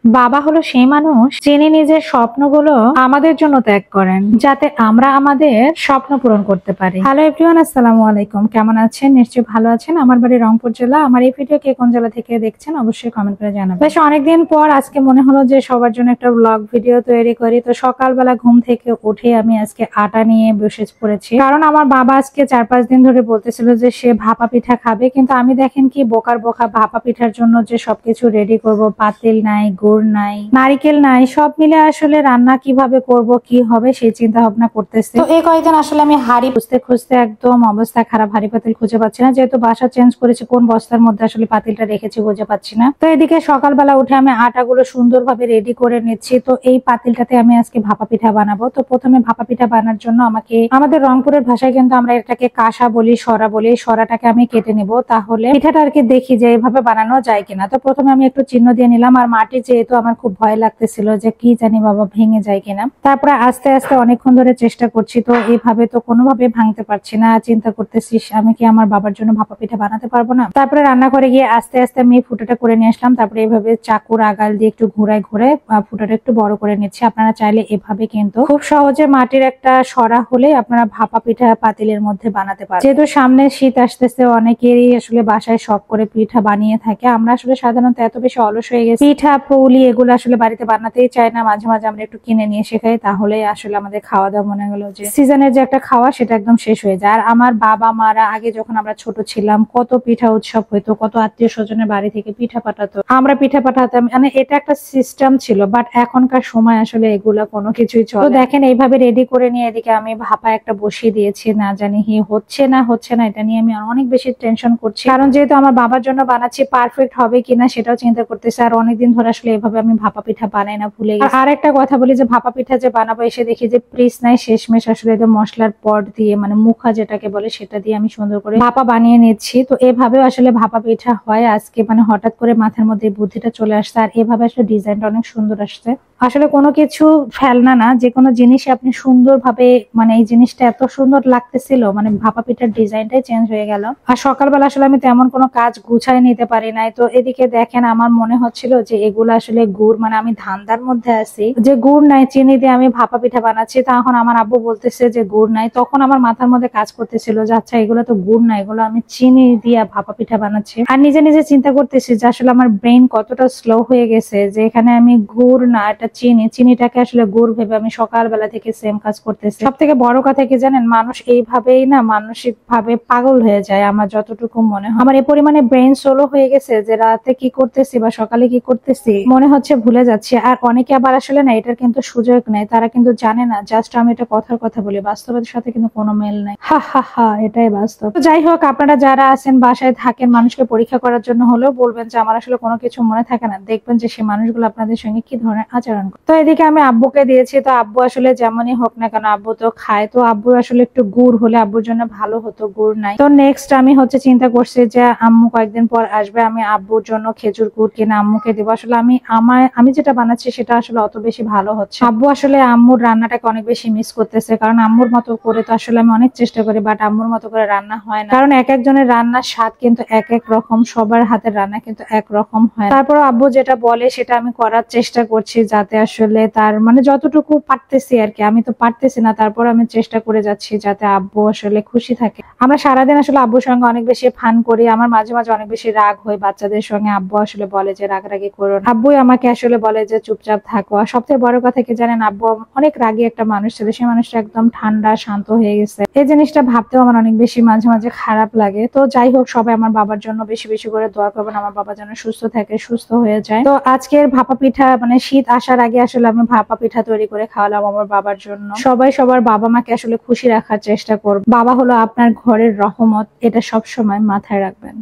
বাবা হলো সেই মানুষ যিনি নিজের স্বপ্নগুলো আমাদের জন্য ত্যাগ করেন, যাতে আমরা আমাদের স্বপ্ন পূরণ করতে পারি। হ্যালো এভরিওয়ান, আসসালামু আলাইকুম। কেমন আছেন? নিশ্চয়ই ভালো আছেন। আমার বাড়ি রংপুর জেলা। আমার এই ভিডিও কে কোন জেলা থেকে দেখছেন অবশ্যই কমেন্ট করে জানাবেন। বেশ অনেকদিন পর আজকে মনে হলো যে সবার জন্য একটা ব্লগ ভিডিও তৈরি করি। তো সকালবেলা ঘুম থেকে উঠে আমি আজকে আটা নিয়ে বসে পড়েছি, কারণ আমার বাবা আজকে 4-5 দিন ধরে বলতেছিল যে সে ভাপা পিঠা খাবে, কিন্তু আমি দেখেন কি বোকার বোকা, ভাপা পিঠার জন্য যে সবকিছু রেডি করব, পাতিল নাই, গুড় নাই, নারিকেল নাই, সব মিলে আসলে রান্না কিভাবে করব, কি হবে সেই চিন্তা ভাবনা করতেছে। তো এই কয়েকদিন আসলে আমি হাড়ি খুঁজতে খুঁজতে একদম অবস্থা খারাপ, হাড়ি পাতিল খুঁজে পাচ্ছি না। যেহেতু বাসা চেঞ্জ করেছি, কোন বস্তার মধ্যে আসলে পাতিলটা রেখেছি বুঝে পাচ্ছি না। তো এদিকে সকালবেলা উঠে আমি আটাগুলো সুন্দরভাবে রেডি করে নিচ্ছি। তো এই পাতিলটাতে আমি আজকে ভাপা পিঠা বানাবো। তো প্রথমে ভাপা পিঠা বানার জন্য আমাকে, আমাদের রংপুরের ভাষায় কিন্তু আমরা এটাকে কাঁসা বলি, সরা বলি, সরাটাকে আমি কেটে নিব, তাহলে পিঠাটা আর কি দেখি যে এইভাবে বানানো যায় কিনা। তো প্রথমে আমি একটু চিহ্ন দিয়ে নিলাম। আর মাটি যেহেতু আমার খুব ভয় লাগতেছিল যে কি জানি বাবা ভেঙে যায় কিনা। তারপরে আস্তে আস্তে অনেকক্ষণ ধরে চেষ্টা করছি, তো এইভাবে তো কোনোভাবে ভাঙতে পারছি না। চিন্তা করতেছি আমি কি আমার বাবার জন্য ভাপা পিঠা বানাতে পারবো না। তারপরে রান্না করে গিয়ে আস্তে আস্তে আমি ফুটাটা করে নিয়ে আসলাম। তারপরে এইভাবে চাকুর আগাল দিয়ে একটু ঘুরায় ঘুরে ফুটাটা একটু বড় করে নিচ্ছি। আপনারা চাইলে এভাবে কিন্তু খুব সহজে মাটির একটা সরা হলে আপনারা ভাপা পিঠা পাতিলের মধ্যে বানাতে পারেন। যেহেতু সামনে শীত আসতেছে, অনেকেরই আসলে বাসায় শখ করে পিঠা বানিয়ে থাকে। আমরা আসলে সাধারণত এত বেশি অলস হয়ে গেছি, পিঠা পুলি এগুলো আসলে বাড়িতে বানাতেই চাই না। মাঝে মাঝে আমরা একটু কিনে নিয়ে এসে খাই, তাহলে আসলে আমাদের খাওয়া দাওয়া মনে হলো যে সিজনের যে একটা খাওয়া সেটা একদম শেষ হয়ে যায়। আর আমার বাবা মারা আগে যখন আমরা ছোট ছিলাম, কত পিঠা উৎসব হইতো, কত আত্মীয় স্বজনের বাড়ি থেকে পিঠা পাঠাতো, আমরা পিঠা পাঠাতাম, মানে এটা একটা সিস্টেম ছিল। বাট এখনকার সময় আসলে এগুলা কোনো কিছুই চলে। তো দেখেন এইভাবে রেডি করে নিয়ে এদিকে আমি ভাপা একটা বসিয়ে দিয়েছি। না জানি হচ্ছে না এটা নিয়ে আমি অনেক বেশি টেনশন করছি, কারণ যেহেতু আমার বাবার জন্য বানাচ্ছি, পারফেক্ট হবে কিনা সেটাও চিন্তা করতেছি। আর অনেকদিন ধরে আসলে এভাবে আমি ভাপা পিঠা বানাই না, ভুলে গেছি। আর একটা কথা বলি যে ভাপা পিঠা যে বানাবো, এসে দেখি যে প্রিস নাই, শেষমেশ আসলে মশলার পট দিয়ে, মানে মুখা যেটাকে বলে, সেটা দিয়ে আমি সুন্দর করে ভাপা বানিয়ে নিচ্ছি। তো এভাবে আসলে ভাপা পিঠা হয় আজকে, মানে হঠাৎ করে মাথার মধ্যে বুদ্ধিটা চলে আসছে। আর এভাবে আসলে ডিজাইনটা অনেক সুন্দর আসছে। আসলে কোনো কিছু ফেলনা না, যে কোনো জিনিসে আপনি সুন্দরভাবে, মানে এই জিনিসটা এত সুন্দর লাগতেছিল, মানে ভাপা পিঠার ডিজাইনটাই চেঞ্জ হয়ে গেল। আর সকালবেলা আসলে আমি তেমন কোনো কাজ গুছাই নিতে পারি নাই। তো এদিকে দেখেন আমার মনে হচ্ছিল যে এগুলো আসলে গুড়, মানে আমি ধান্দার মধ্যে আছি যে গুড় নাই, চিনি দিয়ে আমি ভাপা পিঠা বানাচ্ছি। তখন আমার আব্বু বলতেছে যে গুড় নাই। তখন আমার মাথার মধ্যে কাজ করতেছিল যে আচ্ছা এগুলো তো গুড় নাই, এগুলো আমি চিনি দিয়ে ভাপা পিঠা বানাচ্ছি। আর নিজে নিজে চিন্তা করতেছি যে আসলে আমার ব্রেন কতটা স্লো হয়ে গেছে, যে এখানে আমি গুড় না, এটা চিনিটাকে আসলে গুড় ভেবে আমি সকালবেলা থেকে সেম কাজ করতেছি। সব থেকে বড় কথা কি জানেন, মানুষ এইভাবেই না মানসিক ভাবে পাগল হয়ে যায়। আমার যতটুকু মনে হয়, আমার এই পরিমাণে ব্রেন স্লো হয়ে গেছে যে রাতে কি করতেছি বা সকালে কি করতেছি মনে হচ্ছে ভুলে যাচ্ছি। আর অনেকে আবার আসলে না এটার কিন্তু সুযোগ নেই, তারা কিন্তু জানে না, জাস্ট আমি এটা কথার কথা বলি, বাস্তবের সাথে কিন্তু কোনো মেল নাই। হা হা হা, এটাই বাস্তব। তো যাই হোক, আপনারা যারা আছেন বাসায় থাকেন, মানুষকে পরীক্ষা করার জন্য হলেও বলবেন যে আমার আসলে কোনো কিছু মনে থাকে না, দেখবেন যে সেই মানুষগুলো আপনাদের সঙ্গে কি ধরনের আচরণ করে। তো এদিকে আমি আব্বুকে দিয়েছি। তো আব্বু আসলে যেমনই হোক না কেন আব্বু তো খায়। তো আব্বু আসলে একটু গুড় হলে আব্বুর জন্য ভালো হতো, গুড় নাই। তো নেক্সট আমি চিন্তা করছি যে আম্মু কয়েকদিন পর আসবে, আমি আব্বুর জন্য খেজুর গুড় কিনে আম্মুকে দেবো। আসলে আমি যেটা বানাচ্ছি সেটা আসলে অত বেশি ভালো হচ্ছে। আব্বু আসলে আম্মুর রান্নাটাকে অনেক বেশি মিস করতেছে, কারণ আম্মুর মতো করে তো আসলে আমি অনেক চেষ্টা করি, বাট আম্মুর মতো করে রান্না হয় না। কারণ এক একজনের রান্নার স্বাদ কিন্তু এক এক রকম, সবার হাতের রান্না কিন্তু এক রকম হয়। তারপর আব্বু যেটা বলে সেটা আমি করার চেষ্টা করছি, যাতে আসলে তার, মানে যতটুকু পারতেছি আর কি। আমি তো পারতেছি না, তারপর আমি চেষ্টা করে যাচ্ছি যাতে আব্বু আসলে খুশি থাকে। আমরা সারাদিন আসলে আব্বুর সঙ্গে অনেক বেশি ফান করি। আমার মাঝে মাঝে অনেক বেশি রাগ হয় বাচ্চাদের সঙ্গে। আব্বু আসলে বলে যে রাগারাগি করো না, আব্বুই আমাকে আসলে বলে যে চুপচাপ থাকো। আর সবথেকে বড় কথা কি জানেন, আব্বু অনেক রাগী একটা মানুষ ছিল, সেই মানুষটা একদম ঠান্ডা শান্ত হয়ে গেছে। এই জিনিসটা ভাবতেও আমার অনেক বেশি মাঝে মাঝে খারাপ লাগে। তো যাই হোক, সবাই আমার বাবার জন্য বেশি বেশি করে দোয়া করবেন, আমার বাবা যেন সুস্থ থাকে, সুস্থ হয়ে যায়। তো আজকের ভাপা পিঠা, মানে শীত আসার আগে আসলে আমি ভাপা পিঠা তৈরি করে খাওয়ালাম আমার বাবার জন্য। সবাই সবার বাবা মাকে আসলে খুশি রাখার চেষ্টা করবে। বাবা হলো আপনার ঘরের রহমত, এটা সব সময় মাথায় রাখবেন।